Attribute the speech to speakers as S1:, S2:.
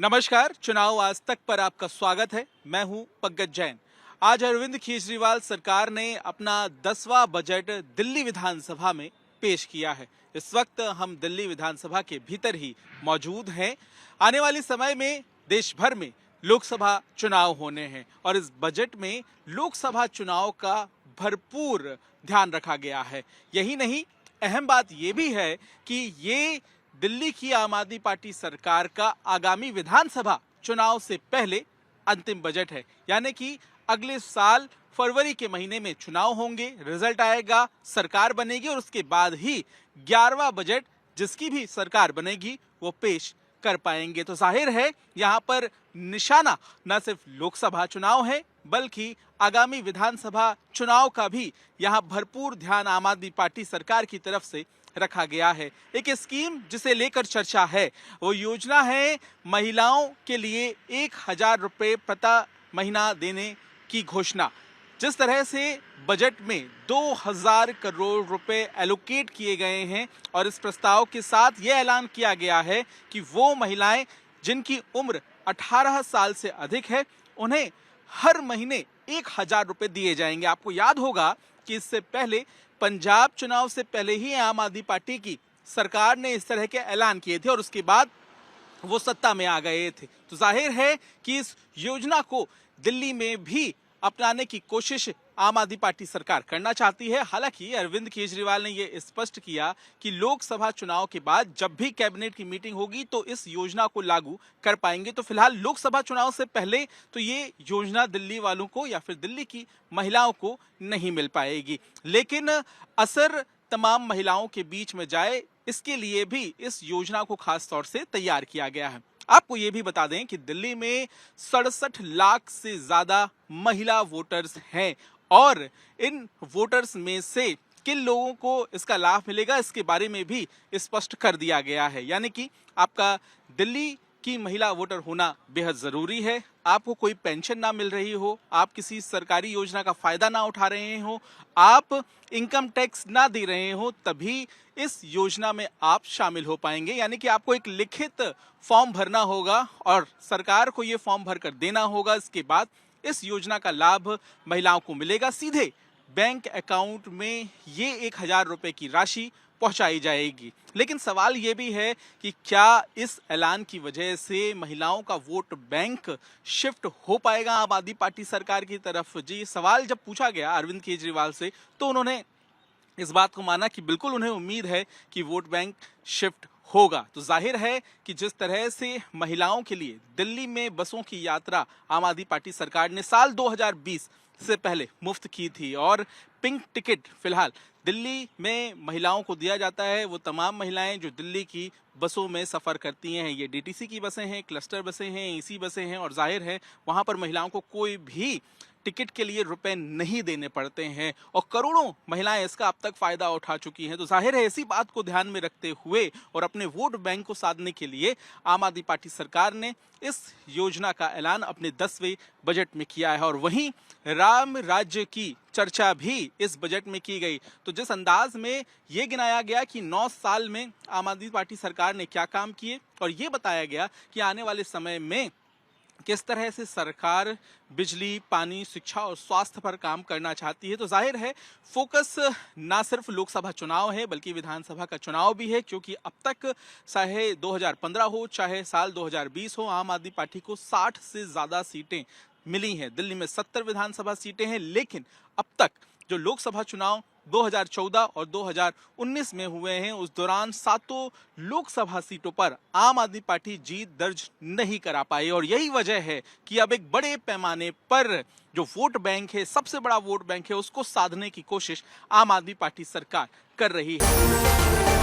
S1: नमस्कार, चुनाव आज तक पर आपका स्वागत है। मैं हूं पंकज जैन। आज अरविंद केजरीवाल सरकार ने अपना 10वां बजट दिल्ली विधानसभा में पेश किया है। इस वक्त हम दिल्ली विधानसभा के भीतर ही मौजूद हैं। आने वाले समय में देश भर में लोकसभा चुनाव होने हैं और इस बजट में लोकसभा चुनाव का भरपूर ध्यान रखा गया है। यही नहीं, अहम बात यह भी है कि ये दिल्ली की आम आदमी पार्टी सरकार का आगामी विधानसभा चुनाव से पहले अंतिम बजट है। यानी कि अगले साल फरवरी के महीने में चुनाव होंगे, रिजल्ट आएगा, सरकार बनेगी और उसके बाद ही 11वां बजट जिसकी भी सरकार बनेगी वो पेश कर पाएंगे। तो जाहिर है यहाँ पर निशाना न सिर्फ लोकसभा चुनाव है बल्कि आगामी विधानसभा चुनाव का भी यहाँ भरपूर ध्यान आम आदमी पार्टी सरकार की तरफ से रखा गया है। एक स्कीम जिसे लेकर चर्चा है वो योजना है महिलाओं के लिए 1000 रुपये प्रति महीना देने की घोषणा। जिस तरह से बजट में 2000 करोड़ रुपए एलोकेट किए गए हैं और इस प्रस्ताव के साथ यह ऐलान किया गया है कि वो महिलाएं जिनकी उम्र 18 साल से अधिक है उन्हें हर महीने 1000 रुपए दिए जाएंगे। आपको याद होगा कि इससे पहले पंजाब चुनाव से पहले ही आम आदमी पार्टी की सरकार ने इस तरह के ऐलान किए थे और उसके बाद वो सत्ता में आ गए थे। तो जाहिर है कि इस योजना को दिल्ली में भी अपनाने की कोशिश आम आदमी पार्टी सरकार करना चाहती है। हालांकि अरविंद केजरीवाल ने यह स्पष्ट किया कि लोकसभा चुनाव के बाद जब भी कैबिनेट की मीटिंग होगी तो इस योजना को लागू कर पाएंगे। तो फिलहाल लोकसभा चुनाव से पहले तो ये योजना दिल्ली वालों को या फिर दिल्ली की महिलाओं को नहीं मिल पाएगी, लेकिन असर तमाम महिलाओं के बीच में जाए इसके लिए भी इस योजना को खास तौर से तैयार किया गया है। आपको ये भी बता दें कि दिल्ली में 67 लाख से ज्यादा महिला वोटर्स हैं और इन वोटर्स में से किन लोगों को इसका लाभ मिलेगा इसके बारे में भी स्पष्ट कर दिया गया है। यानी कि आपका दिल्ली की महिला वोटर होना बेहद जरूरी है। आपको कोई पेंशन ना मिल रही हो, आप किसी सरकारी योजना का फायदा ना उठा रहे हो, आप इनकम टैक्स ना दे रहे हो, तभी इस योजना में आप शामिल हो पाएंगे। यानी कि आपको एक लिखित फॉर्म भरना होगा और सरकार को ये फॉर्म भरकर देना होगा। इसके बाद इस योजना का लाभ महिलाओं को मिलेगा, सीधे बैंक अकाउंट में ये 1000 रुपए की राशि पहुंचाई जाएगी। लेकिन सवाल ये भी है कि क्या इस ऐलान की वजह से महिलाओं का वोट बैंक शिफ्ट हो पाएगा आम आदमी पार्टी सरकार की तरफ? जी, सवाल जब पूछा गया अरविंद केजरीवाल से तो उन्होंने इस बात को माना कि बिल्कुल उन्हें उम्मीद है कि वोट बैंक शिफ्ट होगा। तो जाहिर है कि जिस तरह से महिलाओं के लिए दिल्ली में बसों की यात्रा आम आदमी पार्टी सरकार ने साल 2020 से पहले मुफ्त की थी और पिंक टिकट फिलहाल दिल्ली में महिलाओं को दिया जाता है। वो तमाम महिलाएं जो दिल्ली की बसों में सफ़र करती हैं, ये डीटीसी की बसें हैं, क्लस्टर बसें हैं, एसी बसें हैं और जाहिर है वहाँ पर महिलाओं को कोई भी टिकट के लिए रुपए नहीं देने पड़ते हैं और करोड़ों महिलाएं इसका अब तक फायदा उठा चुकी हैं। तो जाहिर है इसी बात को ध्यान में रखते हुए और अपने वोट बैंक को साधने के लिए आम आदमी पार्टी सरकार ने इस योजना का ऐलान अपने 10वें बजट में किया है। और वहीं राम राज्य की चर्चा भी इस बजट में की गई। तो जिस अंदाज में ये गिनाया गया कि 9 साल में आम आदमी पार्टी सरकार ने क्या काम किए और ये बताया गया कि आने वाले समय में किस तरह से सरकार बिजली, पानी, शिक्षा और स्वास्थ्य पर काम करना चाहती है। तो जाहिर है फोकस ना सिर्फ लोकसभा चुनाव है बल्कि विधानसभा का चुनाव भी है, क्योंकि अब तक चाहे 2015 हो चाहे साल 2020 हो, आम आदमी पार्टी को 60 से ज्यादा सीटें मिली हैं। दिल्ली में 70 विधानसभा सीटें हैं, लेकिन अब तक जो लोकसभा चुनाव 2014 और 2019 में हुए हैं उस दौरान 7 लोकसभा सीटों पर आम आदमी पार्टी जीत दर्ज नहीं करा पाई और यही वजह है कि अब एक बड़े पैमाने पर जो वोट बैंक है, सबसे बड़ा वोट बैंक है, उसको साधने की कोशिश आम आदमी पार्टी सरकार कर रही है।